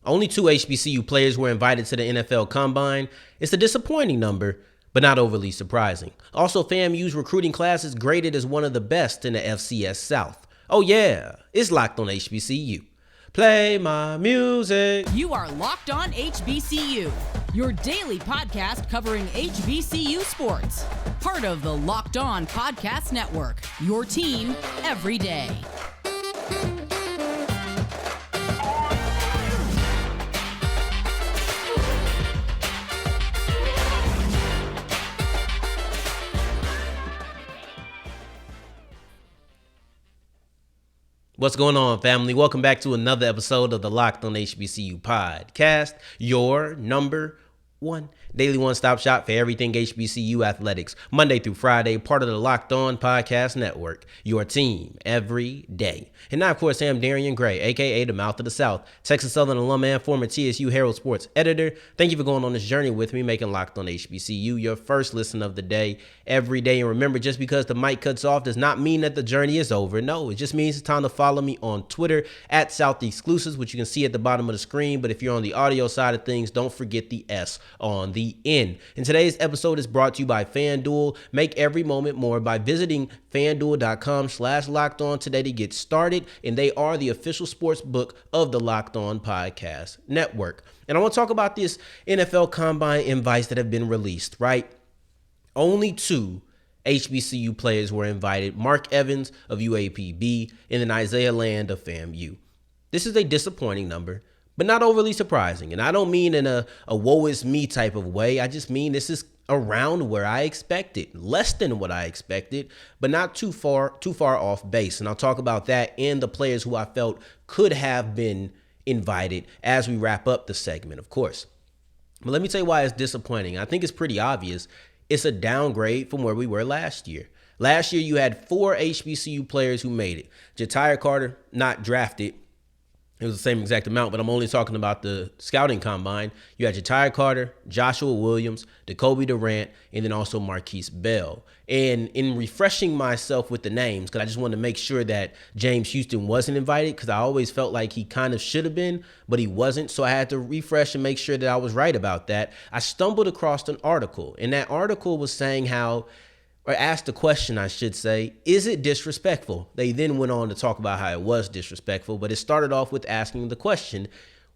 Only 2 HBCU players were invited to the NFL Combine. It's a disappointing number, but not overly surprising. Also, FAMU's recruiting class is graded as one of the best in the FCS South. Oh yeah, it's Locked on HBCU. Play my music. You are Locked on HBCU, your daily podcast covering HBCU sports. Part of the Locked On Podcast Network, your team every day. What's going on, family? Welcome back to another episode of the Locked on HBCU podcast, your number one daily one-stop shop for everything HBCU athletics, Monday through Friday, part of the Locked On Podcast Network, your team every day. And now, of course, I'm Darian Gray, a.k.a. the Mouth of the South, Texas Southern alum and former TSU Herald Sports editor. Thank you for going on this journey with me, making Locked on HBCU your first listen of the day every day. And remember, just because the mic cuts off does not mean that the journey is over. No, it just means it's time to follow me on Twitter at South Exclusives, which you can see at the bottom of the screen. But if you're on the audio side of things, don't forget the S on the end. And today's episode is brought to you by FanDuel. Make every moment more by visiting FanDuel.com/LockedOn today to get started. And they are the official sports book of the Locked On Podcast Network. And I want to talk about this NFL Combine invites that have been released, right? Only 2 HBCU players were invited, Mark Evans of UAPB and then Isaiah Land of FAMU. This is a disappointing number, but not overly surprising. And I don't mean in a woe is me type of way. I just mean this is around where I expected, less than what I expected, but not too far off base. And I'll talk about that and the players who I felt could have been invited as we wrap up the segment, of course. But let me tell you why it's disappointing. I think it's pretty obvious. It's a downgrade from where we were last year. Last year, you had 4 HBCU players who made it. Ja'Tyre Carter, not drafted. It was the same exact amount, but I'm only talking about the scouting combine. You had Ja'Tyre Carter, Joshua Williams, Jacoby Durant, and then also Marquise Bell. And in refreshing myself with the names, because I just wanted to make sure that James Houston wasn't invited, because I always felt like he kind of should have been, but he wasn't. So I had to refresh and make sure that I was right about that. I stumbled across an article, and that article was saying how, or asked the question, I should say, is it disrespectful? They then went on to talk about how it was disrespectful, but it started off with asking the question,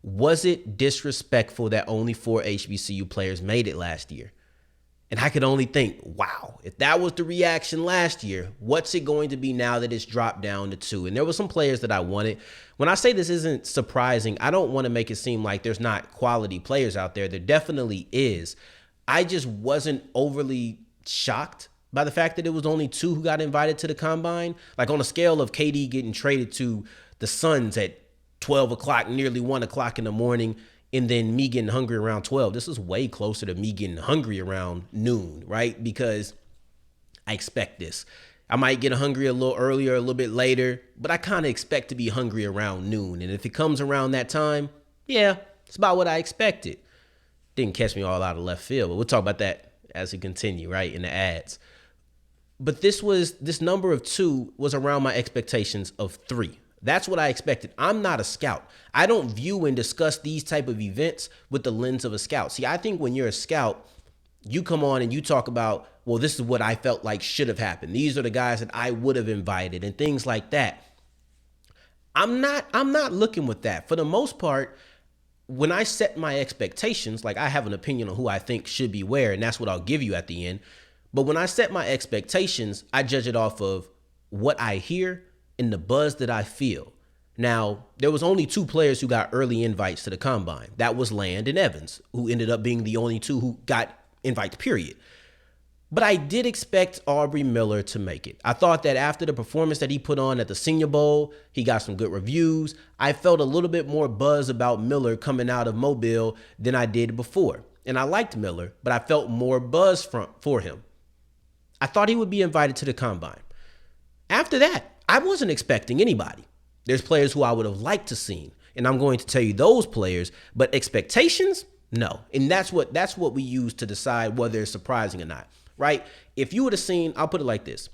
was it disrespectful that only 4 HBCU players made it last year? And I could only think, wow, if that was the reaction last year, what's it going to be now that it's dropped down to 2? And there were some players that I wanted. When I say this isn't surprising, I don't want to make it seem like there's not quality players out there. There definitely is. I just wasn't overly shocked by the fact that it was only 2 who got invited to the combine. Like on a scale of KD getting traded to the Suns at 12 o'clock, nearly 1 o'clock in the morning, and then me getting hungry around 12. This is way closer to me getting hungry around noon, right? Because I expect this. I might get hungry a little earlier, a little bit later, but I kind of expect to be hungry around noon. And if it comes around that time, yeah, it's about what I expected. Didn't catch me all out of left field, but we'll talk about that as we continue, right, in the ads. But this number of 2 was around my expectations of 3. That's what I expected. I'm not a scout. I don't view and discuss these type of events with the lens of a scout. See, I think when you're a scout, you come on and you talk about, well, this is what I felt like should have happened. These are the guys that I would have invited and things like that. I'm not looking with that. For the most part, when I set my expectations, like I have an opinion on who I think should be where, and that's what I'll give you at the end. But when I set my expectations, I judge it off of what I hear and the buzz that I feel. Now, there was only 2 players who got early invites to the combine. That was Land and Evans, who ended up being the only 2 who got invites, period. But I did expect Aubrey Miller to make it. I thought that after the performance that he put on at the Senior Bowl, he got some good reviews. I felt a little bit more buzz about Miller coming out of Mobile than I did before. And I liked Miller, but I felt more buzz for him. I thought he would be invited to the combine. After that, I wasn't expecting anybody. There's players who I would have liked to seen, and I'm going to tell you those players, but expectations, no. And that's what we use to decide whether it's surprising or not, right? If you would have seen, I'll put it like this.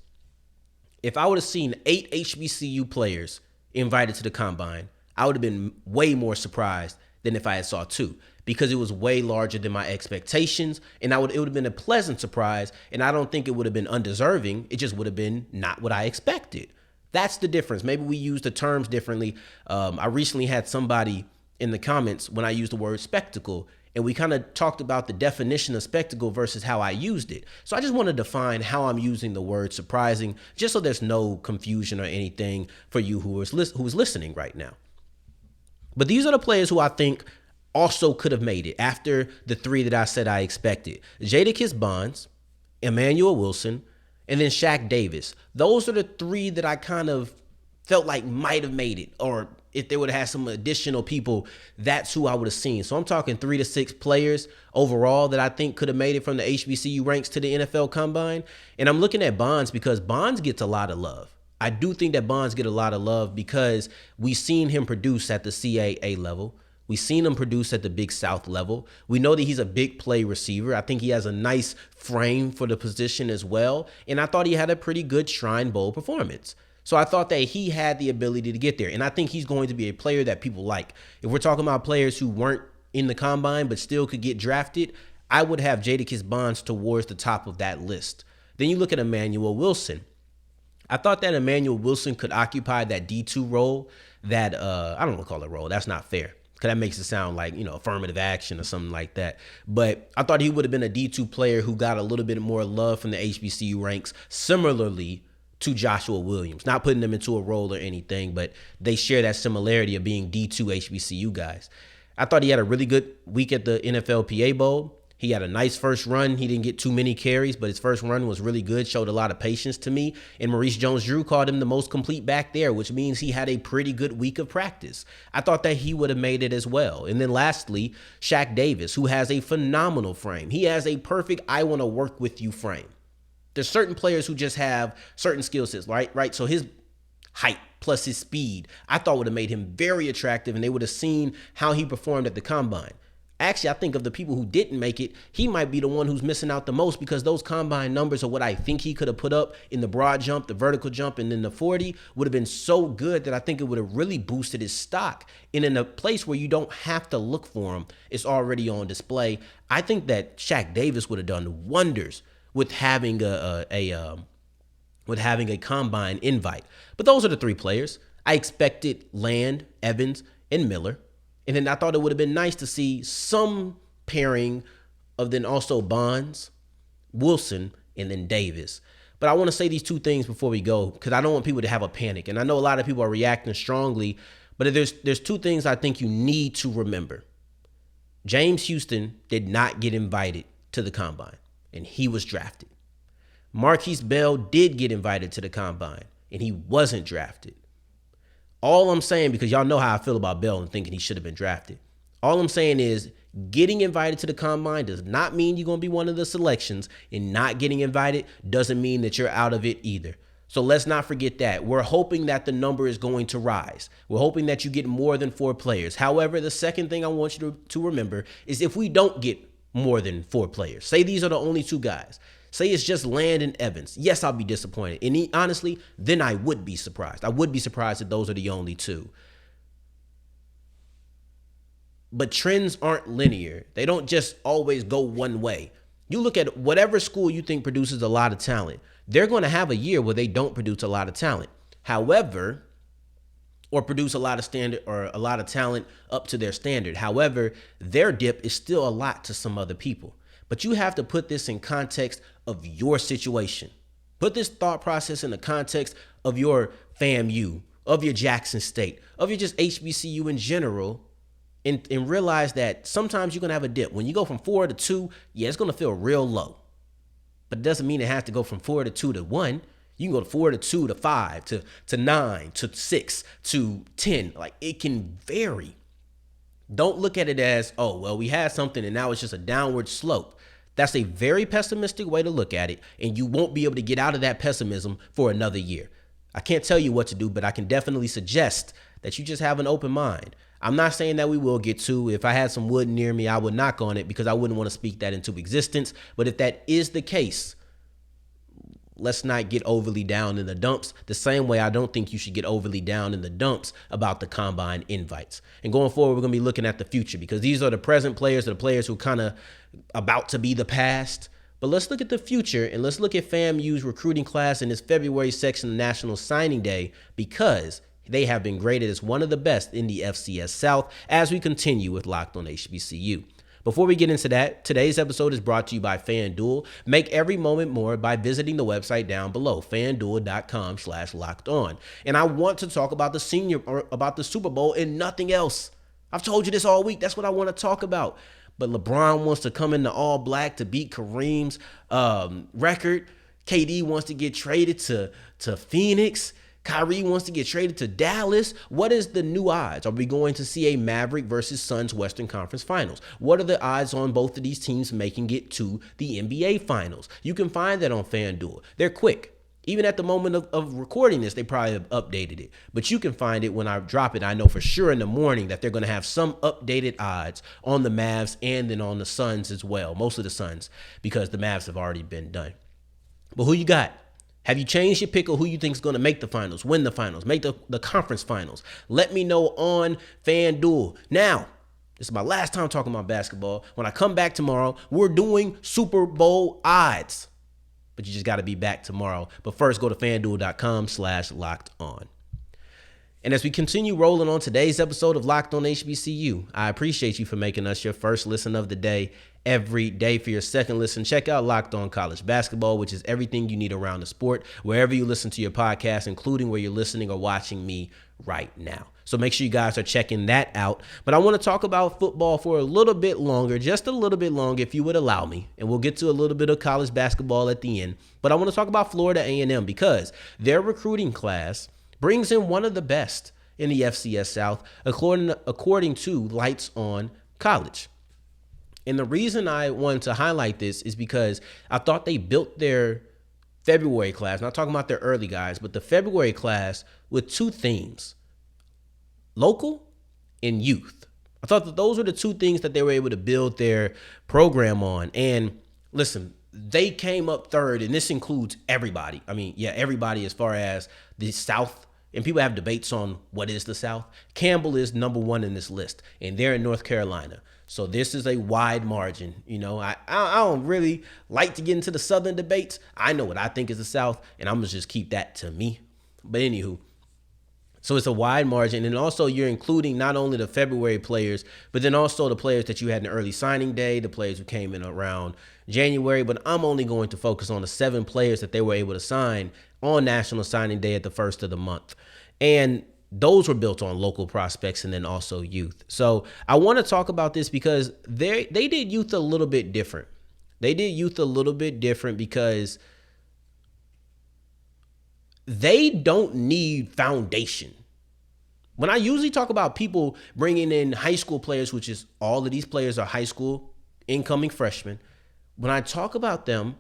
If I would have seen 8 HBCU players invited to the combine, I would have been way more surprised than if I had saw 2 because it was way larger than my expectations. And it would have been a pleasant surprise. And I don't think it would have been undeserving. It just would have been not what I expected. That's the difference. Maybe we use the terms differently. I recently had somebody in the comments when I used the word spectacle, and we kind of talked about the definition of spectacle versus how I used it. So I just want to define how I'm using the word surprising, just so there's no confusion or anything for you who is listening right now. But these are the players who I think also could have made it after the 3 that I said I expected. Jadakis Bonds, Emmanuel Wilson, and then Shaq Davis. Those are the 3 that I kind of felt like might have made it, or if they would have had some additional people, that's who I would have seen. So I'm talking 3 to 6 players overall that I think could have made it from the HBCU ranks to the NFL Combine. And I'm looking at Bonds because Bonds gets a lot of love. I do think that Bonds get a lot of love because we've seen him produce at the CAA level. We've seen him produce at the Big South level. We know that he's a big play receiver. I think he has a nice frame for the position as well. And I thought he had a pretty good Shrine Bowl performance. So I thought that he had the ability to get there. And I think he's going to be a player that people like. If we're talking about players who weren't in the Combine but still could get drafted, I would have Jadakis Bonds towards the top of that list. Then you look at Emmanuel Wilson. I thought that Emmanuel Wilson could occupy that D2 role that, I don't want to call it a role. That's not fair. Because that makes it sound like, affirmative action or something like that. But I thought he would have been a D2 player who got a little bit more love from the HBCU ranks, similarly to Joshua Williams. Not putting them into a role or anything, but they share that similarity of being D2 HBCU guys. I thought he had a really good week at the NFLPA Bowl. He had a nice first run. He didn't get too many carries, but his first run was really good, showed a lot of patience to me. And Maurice Jones-Drew called him the most complete back there, which means he had a pretty good week of practice. I thought that he would have made it as well. And then lastly, Shaq Davis, who has a phenomenal frame. He has a perfect I want to work with you frame. There's certain players who just have certain skill sets, right? So his height plus his speed, I thought would have made him very attractive, and they would have seen how he performed at the Combine. Actually, I think of the people who didn't make it, he might be the one who's missing out the most because those Combine numbers are what I think he could have put up in the broad jump, the vertical jump, and then the 40 would have been so good that I think it would have really boosted his stock. And in a place where you don't have to look for him, it's already on display. I think that Shaq Davis would have done wonders with having a Combine invite. But those are the 3 players. I expected Land, Evans, and Miller. And then I thought it would have been nice to see some pairing of then also Bonds, Wilson, and then Davis. But I want to say these 2 things before we go because I don't want people to have a panic. And I know a lot of people are reacting strongly, but there's 2 things I think you need to remember. James Houston did not get invited to the Combine, and he was drafted. Marquise Bell did get invited to the Combine, and he wasn't drafted. All I'm saying, because y'all know how I feel about Bell and thinking he should have been drafted. All I'm saying is getting invited to the Combine does not mean you're going to be one of the selections, and not getting invited doesn't mean that you're out of it either. So let's not forget that. We're hoping that the number is going to rise. We're hoping that you get more than 4 players. However, the second thing I want you to remember is if we don't get more than 4 players, say these are the only 2 guys, say it's just Land and Evans. Yes, I'll be disappointed. And honestly, then I would be surprised. I would be surprised if those are the only 2. But trends aren't linear. They don't just always go one way. You look at whatever school you think produces a lot of talent. They're going to have a year where they don't produce a lot of talent. However, or produce a lot of standard or a lot of talent up to their standard. However, their dip is still a lot to some other people. But you have to put this in context of your situation. Put this thought process in the context of your FAMU, of your Jackson State, of your just HBCU in general, and realize that sometimes you're going to have a dip. When you go from 4 to 2, yeah, it's going to feel real low. But it doesn't mean it has to go from 4 to 2 to 1. You can go to 4 to 2 to 5 to 9 to 6 to 10. Like, it can vary. Don't look at it as, oh, well, we had something and now it's just a downward slope. That's a very pessimistic way to look at it, and you won't be able to get out of that pessimism for another year. I can't tell you what to do, but I can definitely suggest that you just have an open mind. I'm not saying that we will get 2. If I had some wood near me, I would knock on it because I wouldn't want to speak that into existence. But if that is the case, let's not get overly down in the dumps. The same way I don't think you should get overly down in the dumps about the combine invites. And going forward, we're going to be looking at the future because these are the present players, the players who kind of about to be the past. But let's look at the future and let's look at FAMU's recruiting class in this February section of National Signing Day because they have been graded as one of the best in the FCS South as we continue with Locked On HBCU. Before we get into that, today's episode is brought to you by FanDuel. Make every moment more by visiting the website down below, fanduel.com/lockedon. And I want to talk about about the Super Bowl and nothing else. I've told you this all week. That's what I want to talk about. But LeBron wants to come into all black to beat Kareem's record. KD wants to get traded to Phoenix. Kyrie wants to get traded to Dallas. What is the new odds? Are we going to see a Maverick versus Suns Western Conference Finals? What are the odds on both of these teams making it to the NBA Finals? You can find that on FanDuel. They're quick. Even at the moment of recording this, they probably have updated it. But you can find it when I drop it. I know for sure in the morning that they're going to have some updated odds on the Mavs and then on the Suns as well. Most of the Suns because the Mavs have already been done. But who you got? Have you changed your pick of who you think is going to make the finals, win the finals, make the conference finals? Let me know on FanDuel. Now, this is my last time talking about basketball. When I come back tomorrow, we're doing Super Bowl odds. But you just got to be back tomorrow. But first, go to fanduel.com/lockedon. And as we continue rolling on today's episode of Locked On HBCU, I appreciate you for making us your first listen of the day every day. For your second listen, check out Locked On College Basketball, which is everything you need around the sport, wherever you listen to your podcast, including where you're listening or watching me right now. So make sure you guys are checking that out. But I want to talk about football for a little bit longer, just a little bit longer, if you would allow me. And we'll get to a little bit of college basketball at the end. But I want to talk about Florida A&M because their recruiting class brings in one of the best in the FCS South, according to Lights On College. And the reason I wanted to highlight this is because I thought they built their February class, not talking about their early guys, but the February class with two themes, local and youth. I thought that those were the two things that they were able to build their program on. And listen, they came up third, and this includes everybody. I mean, yeah, everybody as far as the South. And people have debates on what is the South. Campbell is number one in this list, and they're in North Carolina. So this is a wide margin. You know, I don't really like to get into the Southern debates. I know what I think is the South, and I'm going to just keep that to me. But anywho, so it's a wide margin. And also you're including not only the February players, but then also the players that you had in the early signing day, the players who came in around January. But I'm only going to focus on the 7 players that they were able to sign on National Signing Day at the first of the month. And those were built on local prospects and then also youth. So I want to talk about this because they did youth a little bit different. They did youth a little bit different because they don't need foundation. When I usually talk about people bringing in high school players, which is all of these players are high school incoming freshmen, when I talk about them,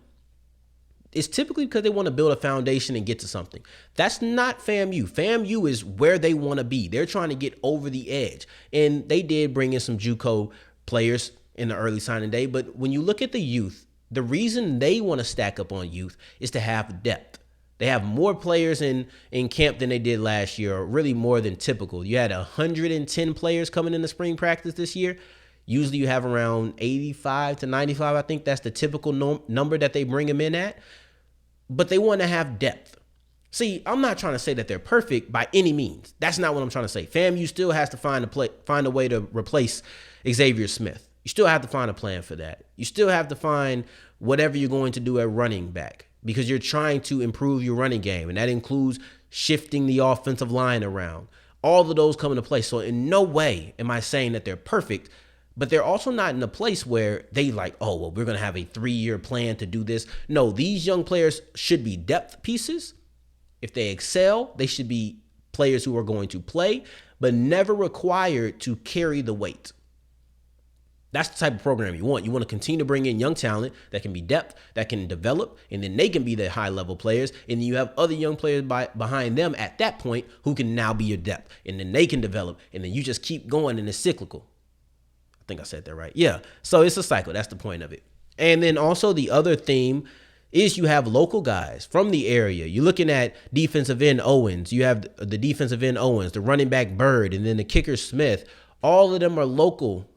it's typically because they want to build a foundation and get to something. That's not FAMU. FAMU is where they want to be. They're trying to get over the edge. And they did bring in some JUCO players in the early signing day. But when you look at the youth, the reason they want to stack up on youth is to have depth. They have more players in camp than they did last year, or really more than typical. You had 110 players coming into spring practice this year. Usually you have around 85 to 95. I think that's the typical number that they bring them in at. But they want to have depth. See, I'm not trying to say that they're perfect by any means. That's not what I'm trying to say. FAMU still has to find a way to replace Xavier Smith. You still have to find a plan for that. You still have to find whatever you're going to do at running back because you're trying to improve your running game, and that includes shifting the offensive line around. All of those come into play. So in no way am I saying that they're perfect, but they're also not in a place where they like, oh, well, we're going to have a 3-year plan to do this. No, these young players should be depth pieces. If they excel, they should be players who are going to play, but never required to carry the weight. That's the type of program you want. You want to continue to bring in young talent that can be depth, that can develop, and then they can be the high-level players. And then you have other young players behind them at that point who can now be your depth. And then they can develop, and then you just keep going, and it's cyclical. I think I said that right. Yeah. So it's a cycle. That's the point of it. And then also the other theme is you have local guys from the area. You're looking at defensive end Owens. You have the defensive end Owens, the running back Bird, and then the kicker Smith. All of them are local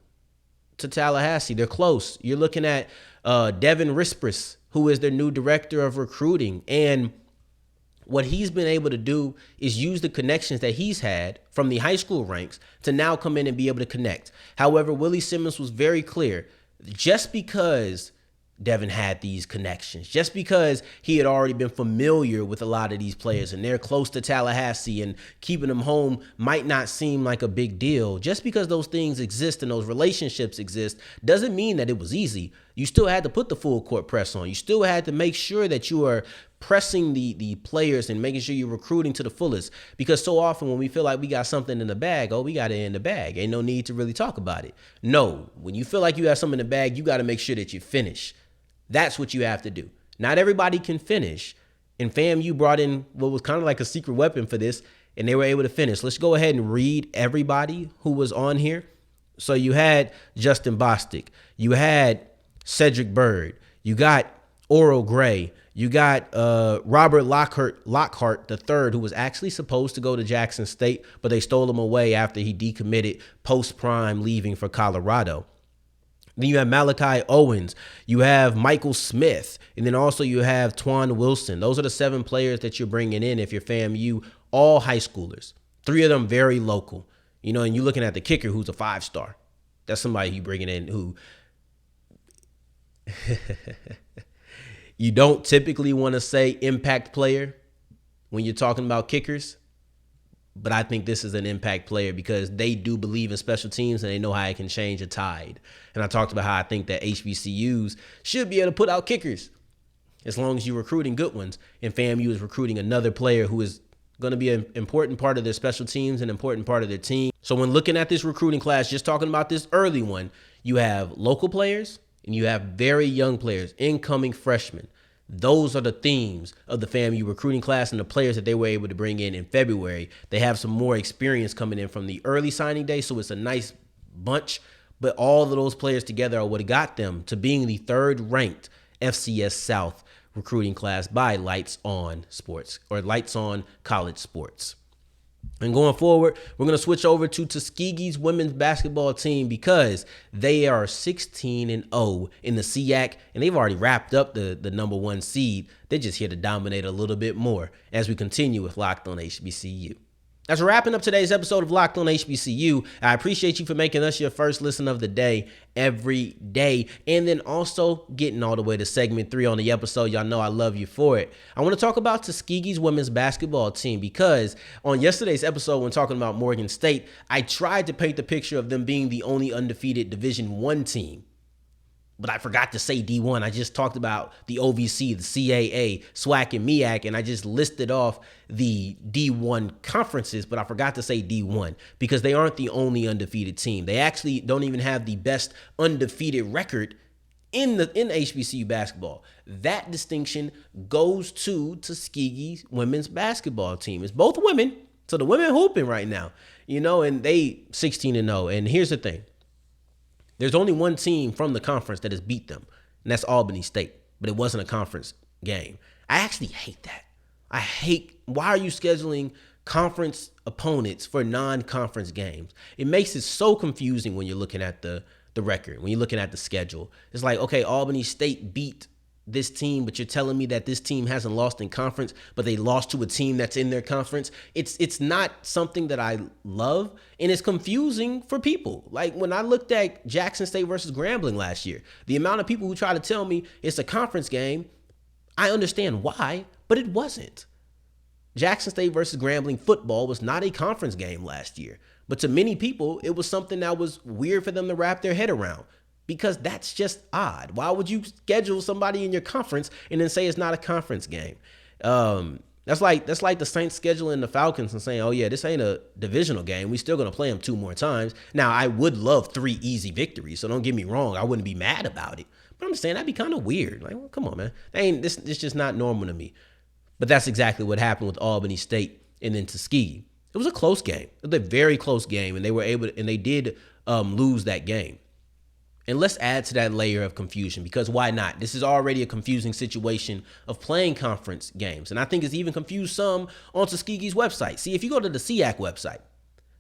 to Tallahassee. They're close. You're looking at Devin Rispris, who is their new director of recruiting. And what he's been able to do is use the connections that he's had from the high school ranks to now come in and be able to connect. However, Willie Simmons was very clear. Just because Devin had these connections, just because he had already been familiar with a lot of these players and they're close to Tallahassee and keeping them home might not seem like a big deal. Just because those things exist and those relationships exist doesn't mean that it was easy. You still had to put the full court press on. You still had to make sure that you are pressing the players and making sure you're recruiting to the fullest, because so often when we feel like we got something in the bag, we got it in the bag. Ain't no need to really talk about it. No, when you feel like you have something in the bag, you got to make sure that you finish. That's what you have to do. Not everybody can finish. And FAMU brought in what was kind of like a secret weapon for this, and they were able to finish. Let's go ahead and read everybody who was on here. So you had Justin Bostic. You had Cedric Bird. You got Oral Gray. You got Robert Lockhart III, who was actually supposed to go to Jackson State, but they stole him away after he decommitted post-prime, leaving for Colorado. Then you have Malachi Owens, you have Michael Smith, and then also you have Twan Wilson. Those are the 7 players that you're bringing in if you're FAMU, all high schoolers. 3 of them very local. And you're looking at the kicker, who's a 5-star. That's somebody you bringing in who you don't typically want to say impact player when you're talking about kickers. But I think this is an impact player because they do believe in special teams and they know how it can change a tide. And I talked about how I think that HBCUs should be able to put out kickers as long as you're recruiting good ones. And FAMU is recruiting another player who is going to be an important part of their special teams, an important part of their team. So when looking at this recruiting class, just talking about this early one, you have local players and you have very young players, incoming freshmen. Those are the themes of the FAMU recruiting class and the players that they were able to bring in February. They have some more experience coming in from the early signing day, so it's a nice bunch. But all of those players together are what got them to being the 3rd ranked FCS South recruiting class by Lights On Sports, or Lights On College Sports. And going forward, we're going to switch over to Tuskegee's women's basketball team because they are 16-0 in the SIAC, and they've already wrapped up the number 1 seed. They're just here to dominate a little bit more as we continue with Locked On HBCU. That's wrapping up today's episode of Locked On HBCU. I appreciate you for making us your first listen of the day every day, and then also getting all the way to segment 3 on the episode. Y'all know I love you for it. I want to talk about Tuskegee's women's basketball team because on yesterday's episode when talking about Morgan State, I tried to paint the picture of them being the only undefeated Division I team. But I forgot to say D1. I just talked about the OVC, the CAA, SWAC, and MEAC, and I just listed off the D1 conferences, but I forgot to say D1 because they aren't the only undefeated team. They actually don't even have the best undefeated record in HBCU basketball. That distinction goes to Tuskegee's women's basketball team. It's both women, so the women hooping right now, and they 16-0. And here's the thing. There's only one team from the conference that has beat them, and that's Albany State, but it wasn't a conference game. I actually hate that. Why are you scheduling conference opponents for non-conference games? It makes it so confusing when you're looking at the record, when you're looking at the schedule. It's like, okay, Albany State beat this team, but you're telling me that this team hasn't lost in conference, but they lost to a team that's in their conference. It's not something that I love, and it's confusing for people. Like when I looked at Jackson State versus Grambling last year, the amount of people who try to tell me it's a conference game, I understand why, but it wasn't. Jackson State versus Grambling football was not a conference game last year, but to many people, it was something that was weird for them to wrap their head around. Because that's just odd. Why would you schedule somebody in your conference and then say it's not a conference game? That's like the Saints scheduling the Falcons and saying, oh yeah, this ain't a divisional game. We still gonna play them 2 more times. Now I would love 3 easy victories, so don't get me wrong. I wouldn't be mad about it, but I'm just saying that'd be kind of weird. Like, well, come on, man. This just not normal to me. But that's exactly what happened with Albany State and then Tuskegee. It was a close game. It was a very close game, and they did lose that game. And let's add to that layer of confusion, because why not? This is already a confusing situation of playing conference games. And I think it's even confused some on Tuskegee's website. See, if you go to the SIAC website,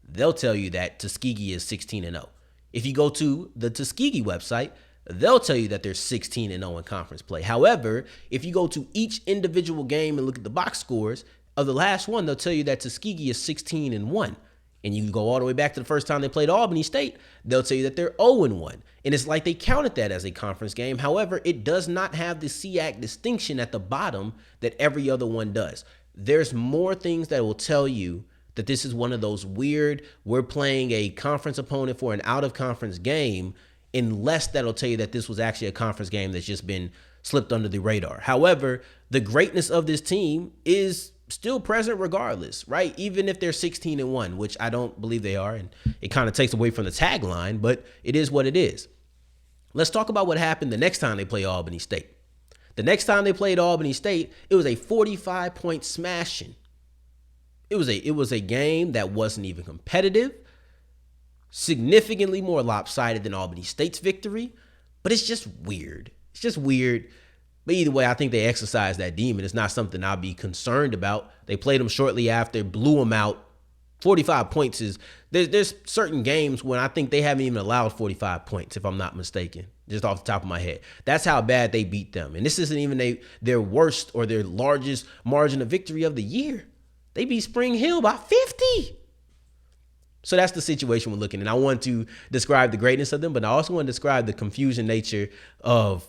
they'll tell you that Tuskegee is 16-0. If you go to the Tuskegee website, they'll tell you that they're 16-0 in conference play. However, if you go to each individual game and look at the box scores of the last one, they'll tell you that Tuskegee is 16-1. And you go all the way back to the first time they played Albany State, they'll tell you that they're 0-1. And it's like they counted that as a conference game. However, it does not have the SIAC distinction at the bottom that every other one does. There's more things that will tell you that this is one of those weird, we're playing a conference opponent for an out-of-conference game, unless that'll tell you that this was actually a conference game that's just been slipped under the radar. However, the greatness of this team is still present regardless, right? Even if they're 16-1, which I don't believe they are, and it kind of takes away from the tagline, but it is what it is. Let's talk about what happened the next time they played Albany State. The next time they played Albany State, it was a 45-point smashing. It was a game that wasn't even competitive, significantly more lopsided than Albany State's victory, but it's just weird. It's just weird. But either way, I think they exercised that demon. It's not something I'll be concerned about. They played them shortly after, blew them out. 45 points is, there's certain games when I think they haven't even allowed 45 points, if I'm not mistaken, just off the top of my head. That's how bad they beat them. And this isn't even their worst or their largest margin of victory of the year. They beat Spring Hill by 50. So that's the situation we're looking at. And I want to describe the greatness of them, but I also want to describe the confusion nature of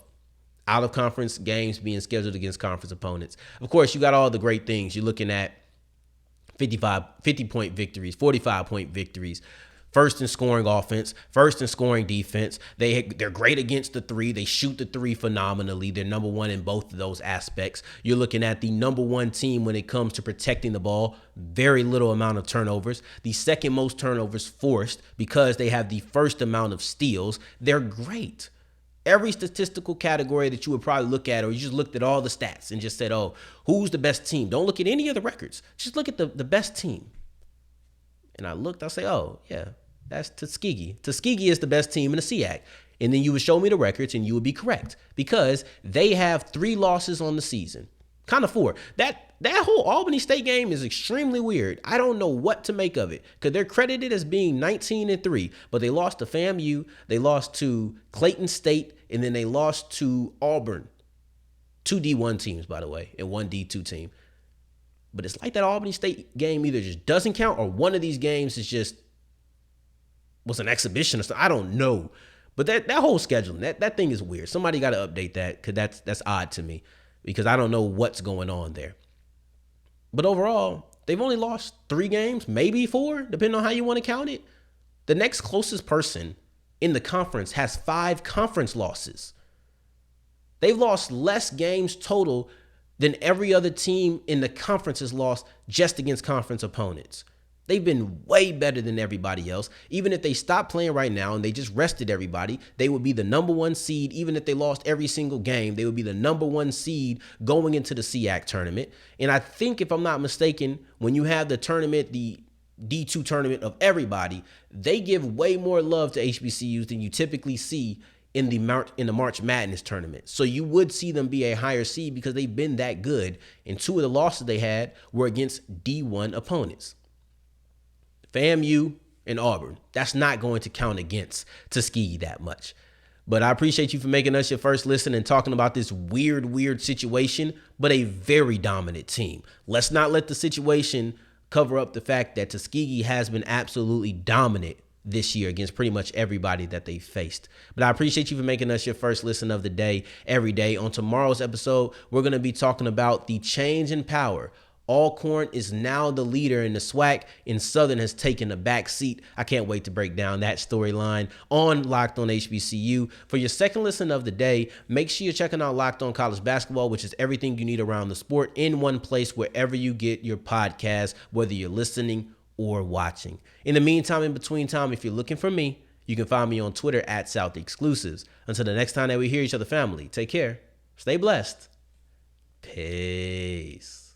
out-of-conference games being scheduled against conference opponents. Of course, you got all the great things. You're looking at 50-point victories, 45-point victories, first in scoring offense, first in scoring defense. They're great against the three. They shoot the three phenomenally. They're number one in both of those aspects. You're looking at the number one team when it comes to protecting the ball. Very little amount of turnovers. The second most turnovers forced because they have the first amount of steals. They're great. Every statistical category that you would probably look at, or you just looked at all the stats and just said, oh, who's the best team? Don't look at any of the records. Just look at the best team. And I looked, I say, oh, yeah, that's Tuskegee. Tuskegee is the best team in the SIAC. And then you would show me the records and you would be correct, because they have 3 losses on the season. Kind of 4. That whole Albany State game is extremely weird. I don't know what to make of it, because they're credited as being 19-3, but they lost to FAMU, they lost to Clayton State, and then they lost to Auburn. 2 D1 teams, by the way, and 1 D2 team. But it's like that Albany State game either just doesn't count, or one of these games is just was an exhibition or something. I don't know. But that whole scheduling, that thing is weird. Somebody got to update that, because that's odd to me, because I don't know what's going on there. But overall, they've only lost 3 games, maybe 4, depending on how you want to count it. The next closest person in the conference has 5 conference losses. They've lost less games total than every other team in the conference has lost just against conference opponents. They've been way better than everybody else. Even if they stopped playing right now and they just rested everybody, they would be the number 1 seed. Even if they lost every single game, they would be the number 1 seed going into the SIAC tournament. And I think, if I'm not mistaken, when you have the tournament, the D2 tournament of everybody, they give way more love to HBCUs than you typically see in the March Madness tournament. So you would see them be a higher seed because they've been that good. And 2 of the losses they had were against D1 opponents. FAMU and Auburn. That's not going to count against Tuskegee that much. But I appreciate you for making us your first listen and talking about this weird situation, but a very dominant team. Let's not let the situation cover up the fact that Tuskegee has been absolutely dominant this year against pretty much everybody that they faced. But I appreciate you for making us your first listen of the day, every day. On tomorrow's episode, we're going to be talking about the change in power. Alcorn is now the leader in the SWAC, and Southern has taken a back seat. I can't wait to break down that storyline on Locked On HBCU. For your second listen of the day, make sure you're checking out Locked On College Basketball, which is everything you need around the sport in one place wherever you get your podcast, whether you're listening or watching. In the meantime, in between time, if you're looking for me, you can find me on Twitter at South Exclusives. Until the next time that we hear each other, family, take care. Stay blessed. Peace.